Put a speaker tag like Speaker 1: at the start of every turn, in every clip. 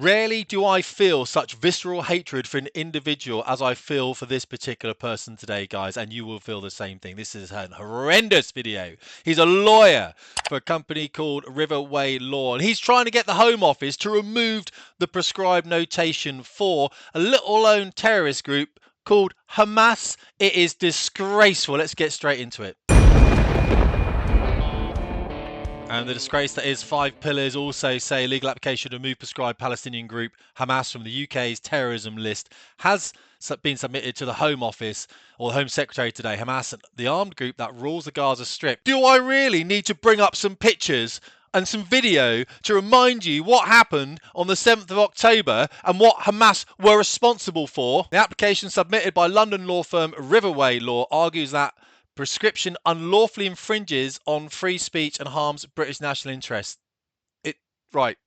Speaker 1: Rarely do I feel such visceral hatred for an individual as I feel for this particular person today, guys, and you will feel the same thing. This is a horrendous video. He's a lawyer for a company called Riverway Law, and he's trying to get the Home Office to remove the prescribed notation for a little-known terrorist group called Hamas. It is disgraceful. Let's get straight into it. And the disgrace that is 5 pillars also say legal application to remove prescribed Palestinian group Hamas from the UK's terrorism list has been submitted to the Home Office or the Home Secretary today. Hamas, the armed group that rules the Gaza Strip. Do I really need to bring up some pictures and some video to remind you what happened on the 7th of October and what Hamas were responsible for? The application submitted by London law firm Riverway Law argues that prescription unlawfully infringes on free speech and harms British national interest. Right,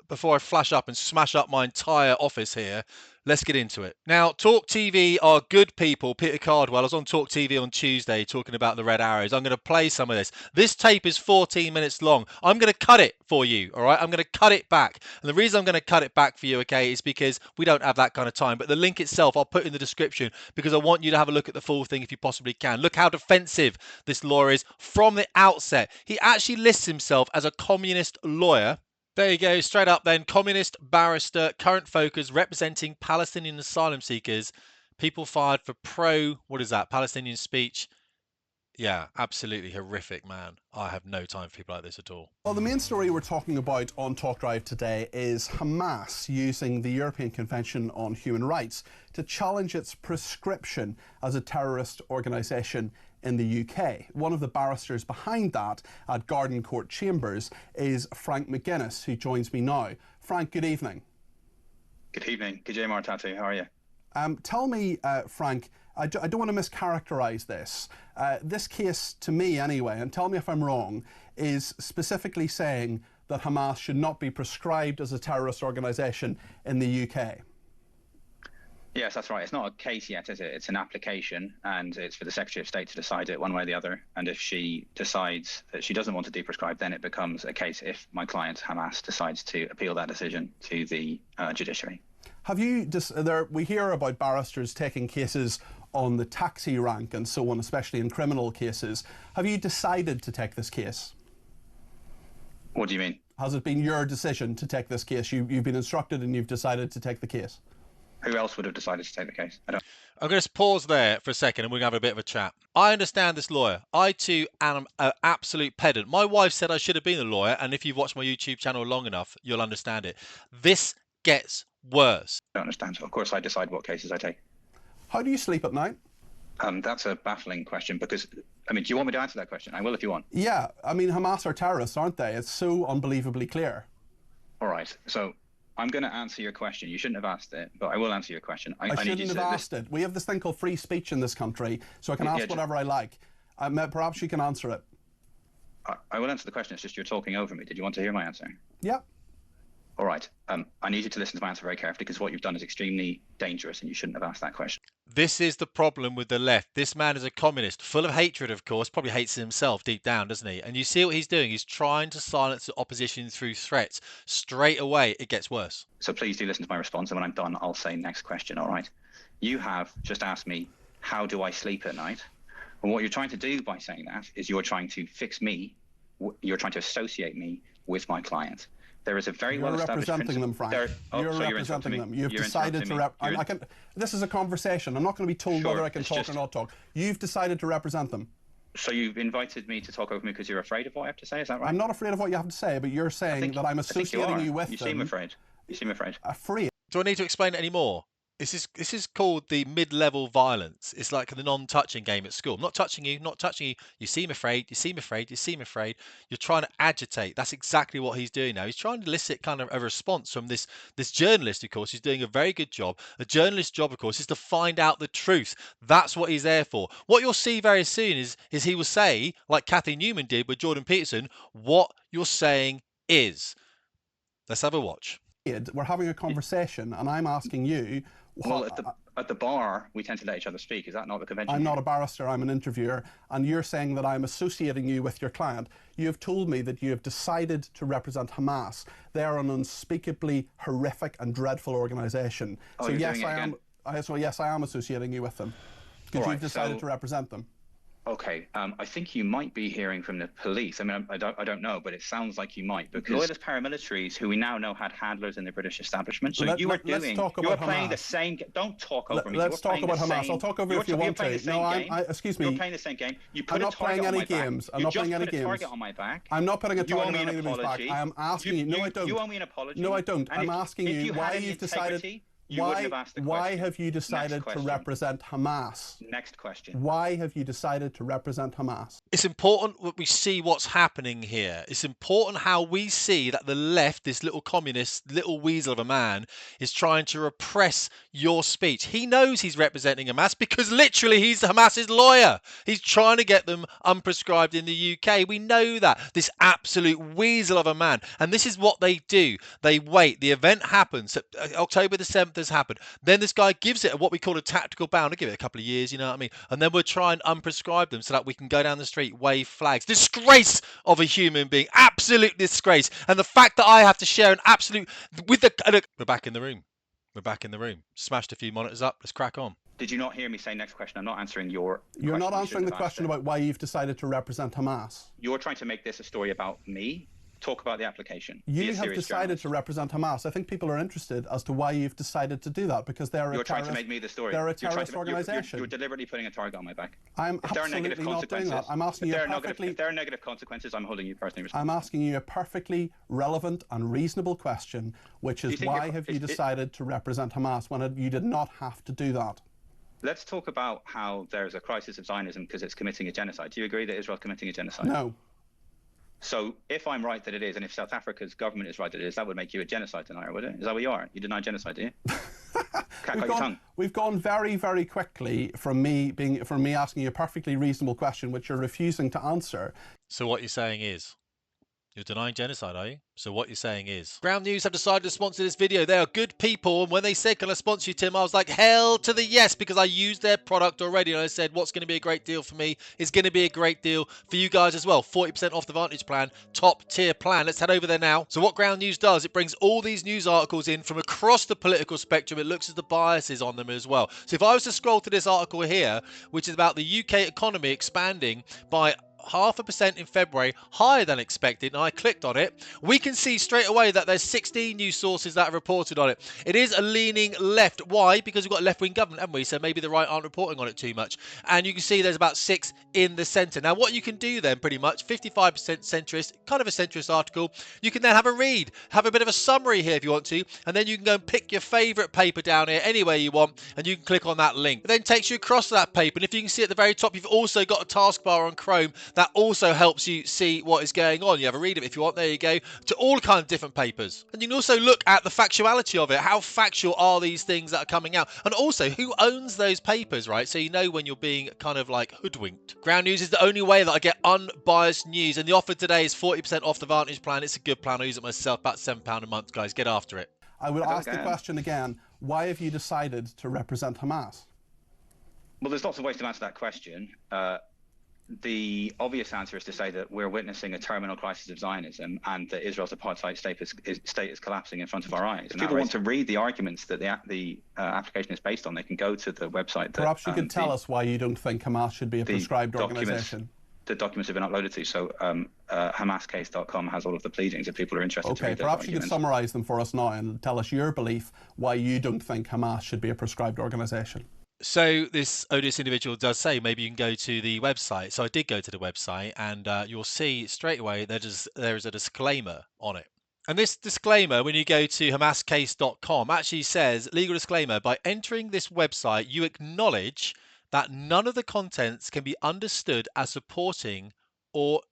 Speaker 1: before I flash up and smash up my entire office here, let's get into it. Now, Talk TV are good people. Peter Cardwell, I was on Talk TV on Tuesday talking about the red arrows. I'm going to play some of this. This tape is 14 minutes long. I'm going to cut it for you, all right? I'm going to cut it back. And the reason I'm going to cut it back for you, okay, is because we don't have that kind of time. But the link itself, I'll put in the description because I want you to have a look at the full thing if you possibly can. Look how defensive this lawyer is from the outset. He actually lists himself as a communist lawyer. There you go, straight up then. Communist barrister, current focus, representing Palestinian asylum seekers, people fired for what is that, Palestinian speech. Yeah, absolutely horrific, man. I have no time for people like this at all.
Speaker 2: Well, the main story we're talking about on Talk Drive today is Hamas using the European Convention on Human Rights to challenge its prescription as a terrorist organisation in the UK. One of the barristers behind that at Garden Court Chambers is Frank McGuinness, who joins me now. Frank, good evening.
Speaker 3: Good evening. Good day, Martatu. How are you?
Speaker 2: Tell me, Frank, I don't want to mischaracterise this. This case, to me anyway, and tell me if I'm wrong, is specifically saying that Hamas should not be prescribed as a terrorist organisation in the UK.
Speaker 3: Yes, that's right. It's not a case yet, is it? It's an application, and it's for the Secretary of State to decide it one way or the other. And if she decides that she doesn't want to deprescribe, then it becomes a case if my client, Hamas, decides to appeal that decision to the judiciary.
Speaker 2: Have you we hear about barristers taking cases on the taxi rank and so on, especially in criminal cases. Have you decided to take this case?
Speaker 3: What do you mean?
Speaker 2: Has it been your decision to take this case? You've been instructed and you've decided to take the case?
Speaker 3: Who else would have decided to take the case?
Speaker 1: I'm going to pause there for a second and we're going to have a bit of a chat. I understand this lawyer. I too am an absolute pedant. My wife said I should have been a lawyer, and if you've watched my YouTube channel long enough, you'll understand it. This gets worse.
Speaker 3: I don't understand. Of course, I decide what cases I take.
Speaker 2: How do you sleep at night?
Speaker 3: That's a baffling question because, I mean, do you want me to answer that question? I will if you want.
Speaker 2: Yeah, I mean, Hamas are terrorists, aren't they? It's so unbelievably clear.
Speaker 3: All right, so I'm going to answer your question. You shouldn't have asked it, but I will answer your question.
Speaker 2: I shouldn't have asked it. We have this thing called free speech in this country, so I can ask whatever I like. Perhaps you can answer it.
Speaker 3: I will answer the question. It's just you're talking over me. Did you want to hear my answer?
Speaker 2: Yeah.
Speaker 3: All right. I need you to listen to my answer very carefully because what you've done is extremely dangerous and you shouldn't have asked that question.
Speaker 1: This is the problem with the left. This man is a communist, full of hatred, of course, probably hates himself deep down, doesn't he? And you see what he's doing. He's trying to silence the opposition through threats. Straight away, it gets worse. So
Speaker 3: please do listen to my response, and when I'm done, I'll say next question, all right? You have just asked me, how do I sleep at night? And what you're trying to do by saying that is you're trying to fix me, you're trying to associate me with my client. There is a very well-established
Speaker 2: representing them, Frank. You're representing them. You've decided to this is a conversation. I'm not going to be told whether I can talk or not talk. You've decided to represent them.
Speaker 3: So you've invited me to talk over me because you're afraid of what I have to say, is that right?
Speaker 2: I'm not afraid of what you have to say, but you're saying that I'm associating you with them.
Speaker 3: You seem afraid. You seem afraid.
Speaker 2: Afraid?
Speaker 1: Do I need to explain it anymore? This is called the mid-level violence. It's like the non-touching game at school. I'm not touching you, not touching you. You seem afraid, you seem afraid, you seem afraid. You're trying to agitate. That's exactly what he's doing now. He's trying to elicit kind of a response from this journalist, of course. He's doing a very good job. A journalist's job, of course, is to find out the truth. That's what he's there for. What you'll see very soon is he will say, like Kathy Newman did with Jordan Peterson, what you're saying is. Let's have a watch.
Speaker 2: naked. We're having a conversation, and I'm asking you.
Speaker 3: Well, at the bar, we tend to let each other speak. Is that not the convention?
Speaker 2: I'm not a barrister, I'm an interviewer, and you're saying that I'm associating you with your client. You have told me that you have decided to represent Hamas. They are an unspeakably horrific and dreadful organisation.
Speaker 3: Oh,
Speaker 2: so
Speaker 3: you're
Speaker 2: yes,
Speaker 3: doing it again?
Speaker 2: I am associating you with them because you've decided to represent them.
Speaker 3: Okay, I think you might be hearing from the police. I mean, I don't know, but it sounds like you might, because loyalist paramilitaries, who we now know had handlers in the British establishment. So you are playing the same game. Don't talk over me.
Speaker 2: Let's talk about Hamas. I'll talk over you if you want to. No, excuse me.
Speaker 3: You're playing the same game. You put
Speaker 2: I'm not playing any games. I'm not playing any games.
Speaker 3: You just put a target on my back.
Speaker 2: I'm not putting a target on anybody's back. I am asking you. No, I don't.
Speaker 3: You owe me an apology.
Speaker 2: No, I don't. I'm asking you why you've decided. Why have you decided to represent Hamas?
Speaker 3: Next question.
Speaker 2: Why have you decided to represent Hamas?
Speaker 1: It's important that we see what's happening here. It's important how we see that the left, this little communist, little weasel of a man, is trying to repress your speech. He knows he's representing Hamas because literally he's Hamas's lawyer. He's trying to get them unprescribed in the UK. We know that. This absolute weasel of a man. And this is what they do. They wait. The event happens. October the 7th has happened. Then this guy gives it what we call a tactical ban. I'll give it a couple of years, you know what I mean? And then we'll try and unprescribe them so that we can go down the street, wave flags. Disgrace of a human being. Absolute disgrace. And the fact that I have to share an absolute... We're back in the room. We're back in the room. Smashed a few monitors up. Let's crack on.
Speaker 3: Did you not hear me say next question? I'm not answering your question.
Speaker 2: You're not answering the question about why you've decided to represent Hamas.
Speaker 3: You're trying to make this a story about me. Talk about the application.
Speaker 2: You have decided to represent Hamas. I think people are interested as to why you've decided to do that, because they're
Speaker 3: You're trying to make me the story.
Speaker 2: They're a terrorist organisation.
Speaker 3: You're deliberately putting a target on my back.
Speaker 2: I'm absolutely not doing that. I'm asking you
Speaker 3: if there are negative consequences, I'm holding you personally responsible.
Speaker 2: I'm asking you a perfectly relevant and reasonable question, which is why have you decided to represent Hamas when you did not have to do that?
Speaker 3: Let's talk about how there's a crisis of Zionism because it's committing a genocide. Do you agree that Israel is committing a genocide?
Speaker 2: No.
Speaker 3: So if I'm right that it is, and if South Africa's government is right that it is, that would make you a genocide denier, would it? Is that what you are? You deny genocide, do you?
Speaker 2: We've gone very, very quickly from me asking you a perfectly reasonable question, which you're refusing to answer.
Speaker 1: So what you're saying is, you're denying genocide, are you? So what you're saying is, Ground News have decided to sponsor this video. They are good people, and when they said, can I sponsor you, Tim? I was like, hell to the yes, because I used their product already, and I said, what's going to be a great deal for me is going to be a great deal for you guys as well. 40% off the Vantage plan, top tier plan. Let's head over there now. So what Ground News does, it brings all these news articles in from across the political spectrum. It looks at the biases on them as well. So if I was to scroll to this article here, which is about the UK economy expanding by 0.5% in February, higher than expected, and I clicked on it, we can see straight away that there's 16 news sources that have reported on it. It is a leaning left. Why? Because we've got a left-wing government, haven't we? So maybe the right aren't reporting on it too much. And you can see there's about 6 in the centre. Now, what you can do then, pretty much, 55% centrist, kind of a centrist article. You can then have a read, have a bit of a summary here if you want to, and then you can go and pick your favourite paper down here anywhere you want, and you can click on that link. It then takes you across to that paper, and if you can see at the very top, you've also got a taskbar on Chrome that also helps you see what is going on. You have a read of it if you want. There you go, to all kinds of different papers. And you can also look at the factuality of it. How factual are these things that are coming out? And also, who owns those papers, right? So you know when you're being kind of like hoodwinked. Ground News is the only way that I get unbiased news. And the offer today is 40% off the Vantage plan. It's a good plan. I use it myself, about £7 a month, guys. Get after it.
Speaker 2: I will ask the question again. Why have you decided to represent Hamas?
Speaker 3: Well, there's lots of ways to answer that question. The obvious answer is to say that we're witnessing a terminal crisis of Zionism and that Israel's apartheid state is collapsing in front of our eyes. If people want to read the arguments that the application is based on, they can go to the website.
Speaker 2: Perhaps you could tell us why you don't think Hamas should be a prescribed organisation.
Speaker 3: The documents have been uploaded to, so hamascase.com has all of the pleadings if people are interested to read those
Speaker 2: perhaps you could summarise them for us now and tell us your belief why you don't think Hamas should be a prescribed organisation.
Speaker 1: So this odious individual does say maybe you can go to the website. So I did go to the website, and you'll see straight away there is a disclaimer on it. And this disclaimer, when you go to hamascase.com, actually says, legal disclaimer, by entering this website, you acknowledge that none of the contents can be understood as supporting or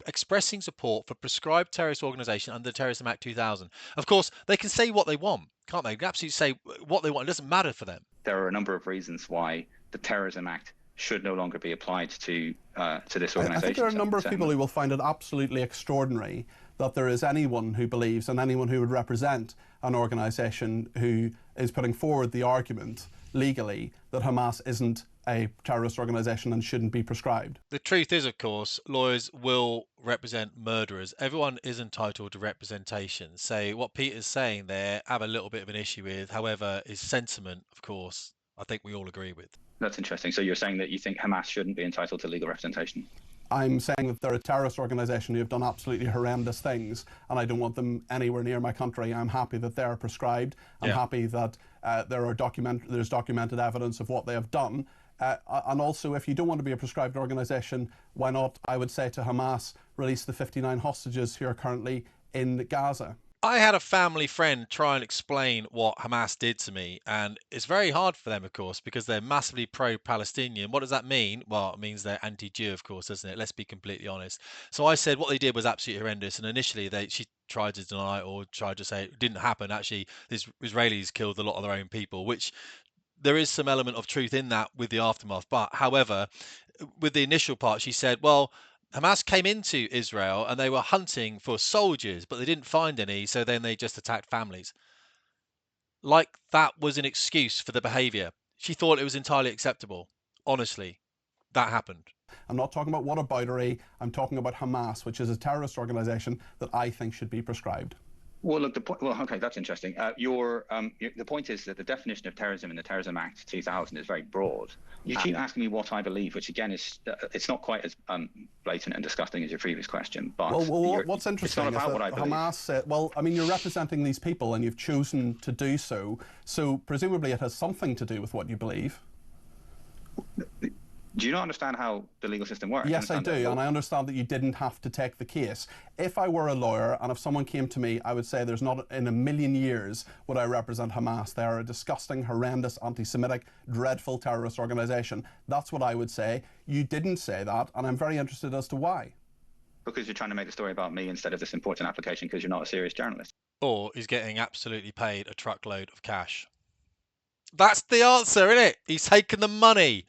Speaker 1: expressing support for prescribed terrorist organisation under the Terrorism Act 2000. Of course, they can say what they want, can't they? They can absolutely say what they want. It doesn't matter for them.
Speaker 3: There are a number of reasons why the Terrorism Act should no longer be applied to this organisation.
Speaker 2: I think there are a number of people who will find it absolutely extraordinary that there is anyone who believes and anyone who would represent an organisation who is putting forward the argument legally that Hamas isn't a terrorist organisation and shouldn't be prescribed.
Speaker 1: The truth is, of course, lawyers will represent murderers. Everyone is entitled to representation. So what Peter's saying there, I have a little bit of an issue with. However, his sentiment, of course, I think we all agree with.
Speaker 3: That's interesting. So you're saying that you think Hamas shouldn't be entitled to legal representation?
Speaker 2: I'm saying that they're a terrorist organisation who have done absolutely horrendous things, and I don't want them anywhere near my country. I'm happy that they're prescribed. I'm happy that there's documented evidence of what they have done. And also, if you don't want to be a prescribed organisation, why not, I would say to Hamas, release the 59 hostages who are currently in Gaza?
Speaker 1: I had a family friend try and explain what Hamas did to me, and it's very hard for them, of course, because they're massively pro-Palestinian. What does that mean? Well, it means they're anti-Jew, of course, doesn't it? Let's be completely honest. So I said what they did was absolutely horrendous, and initially she tried to deny it or tried to say it didn't happen. Actually, the Israelis killed a lot of their own people, which there is some element of truth in that with the aftermath. But however, with the initial part, she said, well, Hamas came into Israel and they were hunting for soldiers, but they didn't find any, so then they just attacked families. Like that was an excuse for the behavior. She thought it was entirely acceptable. Honestly, that happened.
Speaker 2: I'm not talking about whataboutery. I'm talking about Hamas, which is a terrorist organisation that I think should be prescribed.
Speaker 3: Well, look, okay, that's interesting. The point is that the definition of terrorism in the Terrorism Act 2000 is very broad. You keep asking me what I believe, which again is it's not quite as blatant and disgusting as your previous question. But
Speaker 2: what's interesting
Speaker 3: it's not about
Speaker 2: is
Speaker 3: what I
Speaker 2: that
Speaker 3: believe.
Speaker 2: Hamas said, well, I mean, you're representing these people and you've chosen to do so. So presumably it has something to do with what you believe.
Speaker 3: Do you not understand how the legal system works?
Speaker 2: Yes, I do, and I understand that you didn't have to take the case. If I were a lawyer and if someone came to me, I would say there's not in a million years would I represent Hamas. They are a disgusting, horrendous, anti-Semitic, dreadful terrorist organisation. That's what I would say. You didn't say that, and I'm very interested as to why.
Speaker 3: Because you're trying to make the story about me instead of this important application because you're not a serious journalist.
Speaker 1: Or he's getting absolutely paid a truckload of cash. That's the answer, isn't it? He's taken the money.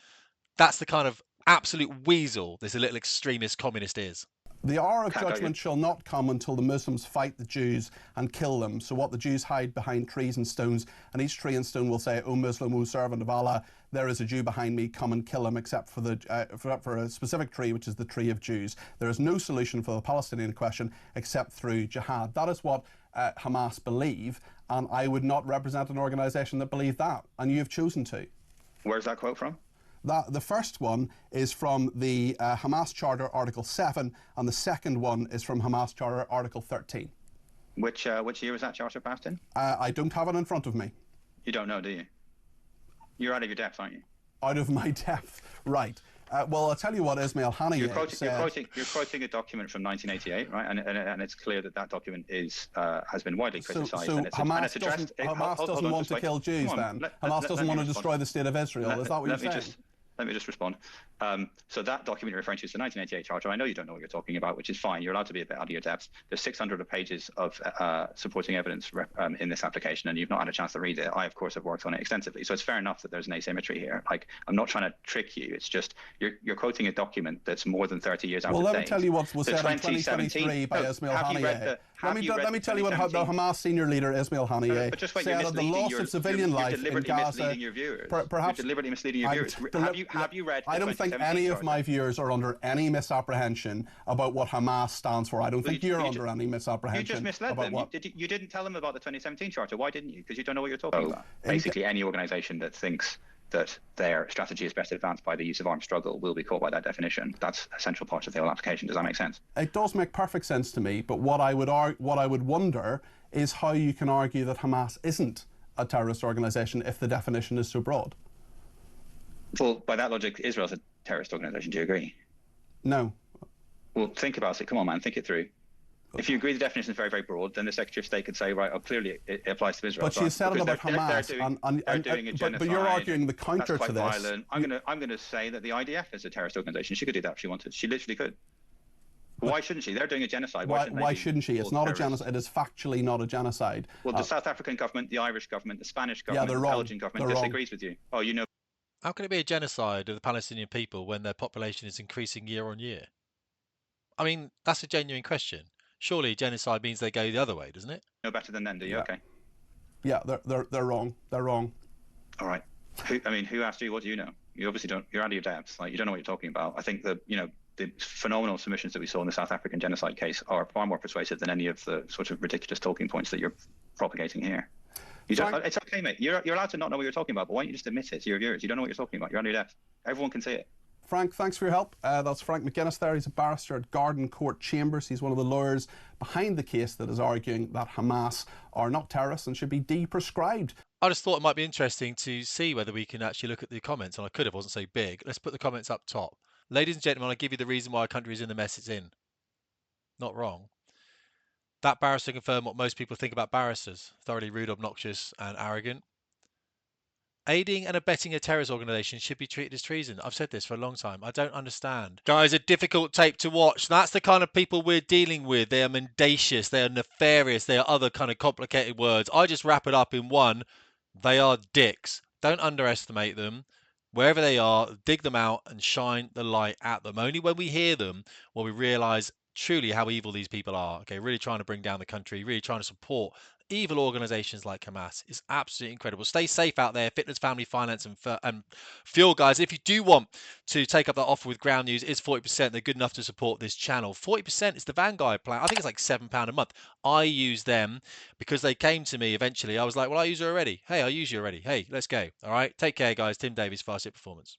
Speaker 1: That's the kind of absolute weasel this little extremist communist is.
Speaker 2: The hour of judgment shall not come until the Muslims fight the Jews and kill them. So what the Jews hide behind trees and stones, and each tree and stone will say, O Muslim, O servant of Allah, there is a Jew behind me, come and kill him, except for a specific tree, which is the tree of Jews. There is no solution for the Palestinian question except through jihad. That is what Hamas believe, and I would not represent an organisation that believed that, and you have chosen to.
Speaker 3: Where's that quote from?
Speaker 2: The first one is from the Hamas Charter Article 7, and the second one is from Hamas Charter Article 13.
Speaker 3: Which year was that charter passed in?
Speaker 2: I don't have it in front of me.
Speaker 3: You don't know, do you? You're out of your depth, aren't you?
Speaker 2: Out of my depth, right. Well, I'll tell you what Ismail Haniyeh said.
Speaker 3: You're quoting a document from 1988, right? And it's clear that that document has been widely criticised.
Speaker 2: So Hamas doesn't want to kill Jews then? Hamas doesn't want to destroy the state of Israel? Is that what you're saying?
Speaker 3: Let me just respond. So that document you're referring to is the 1988 Charter. I know you don't know what you're talking about, which is fine. You're allowed to be a bit out of your depth. There's 600 pages of supporting evidence in this application, and you've not had a chance to read it. I, of course, have worked on it extensively. So it's fair enough that there's an asymmetry here. Like, I'm not trying to trick you. It's just you're quoting a document that's more than 30 years out of date.
Speaker 2: Well, let me tell you what was said in 2023 by Ismail Haniyeh. Let me tell you what the Hamas senior leader Ismail Haniyeh said that the loss of civilian life in Gaza.
Speaker 3: Perhaps you're deliberately misleading your viewers. Have you read?
Speaker 2: I don't think any of my viewers are under any misapprehension about what Hamas stands for. I don't think you're under any misapprehension.
Speaker 3: You just misled them. You didn't tell them about the 2017 Charter. Why didn't you? Because you don't know what you're talking about. Basically, any organisation that thinks that their strategy is best advanced by the use of armed struggle will be caught by that definition. That's a central part of the whole application. Does that make sense?
Speaker 2: It does make perfect sense to me, but what I would wonder is how you can argue that Hamas isn't a terrorist organisation if the definition is so broad.
Speaker 3: Well, by that logic, Israel's a terrorist organisation. Do you agree?
Speaker 2: No.
Speaker 3: Well, think about it. Come on, man. Think it through. If you agree the definition is very, very broad, then the Secretary of State could say, right, clearly it applies to Israel.
Speaker 2: But she said it about Hamas,
Speaker 3: they're doing a genocide.
Speaker 2: But you're arguing the counter to this.
Speaker 3: Violent. I'm going to say that the IDF is a terrorist organisation. She could do that if she wanted. She literally could. But why shouldn't she? They're doing a genocide.
Speaker 2: Why shouldn't she? It's not a genocide. It is factually not a genocide.
Speaker 3: Well, the South African government, the Irish government, the Spanish government, the Belgian government disagrees with you. Oh, you know.
Speaker 1: How can it be a genocide of the Palestinian people when their population is increasing year on year? I mean, that's a genuine question. Surely genocide means they go the other way, doesn't it?
Speaker 3: No better than them, do you?
Speaker 2: Yeah.
Speaker 3: Okay.
Speaker 2: Yeah, they're wrong. They're wrong.
Speaker 3: All right. Who asked you? What do you know? You obviously don't. You're out of your depth. Like, you don't know what you're talking about. I think that, the phenomenal submissions that we saw in the South African genocide case are far more persuasive than any of the sort of ridiculous talking points that you're propagating here. It's okay, mate. You're allowed to not know what you're talking about, but why don't you just admit it to your viewers? You don't know what you're talking about. You're out of your depth. Everyone can see it.
Speaker 2: Frank, thanks for your help. That's Frank McGuinness there. He's a barrister at Garden Court Chambers. He's one of the lawyers behind the case that is arguing that Hamas are not terrorists and should be deprescribed.
Speaker 1: I just thought it might be interesting to see whether we can actually look at the comments, and I could have, wasn't so big. Let's put the comments up top. Ladies and gentlemen, I give you the reason why our country is in the mess it's in. Not wrong. That barrister confirmed what most people think about barristers: thoroughly rude, obnoxious, and arrogant. Aiding and abetting a terrorist organisation should be treated as treason. I've said this for a long time. I don't understand. Guys, a difficult tape to watch. That's the kind of people we're dealing with. They are mendacious. They are nefarious. They are other kind of complicated words. I just wrap it up in one. They are dicks. Don't underestimate them. Wherever they are, dig them out and shine the light at them. Only when we hear them will we realise truly how evil these people are. Okay, really trying to bring down the country, really trying to support evil organizations like Hamas. Is absolutely incredible. Stay safe out there. Fitness, family, finance, and fuel, guys. If you do want to take up that offer with Ground News, it's 40%. They're good enough to support this channel. 40% is the Vanguard plan. I think it's like £7 a month. I use them because they came to me eventually. I was like, well, I use you already. Hey, I use you already. Hey, let's go. All right. Take care, guys. Tim Davies, Fast Hit Performance.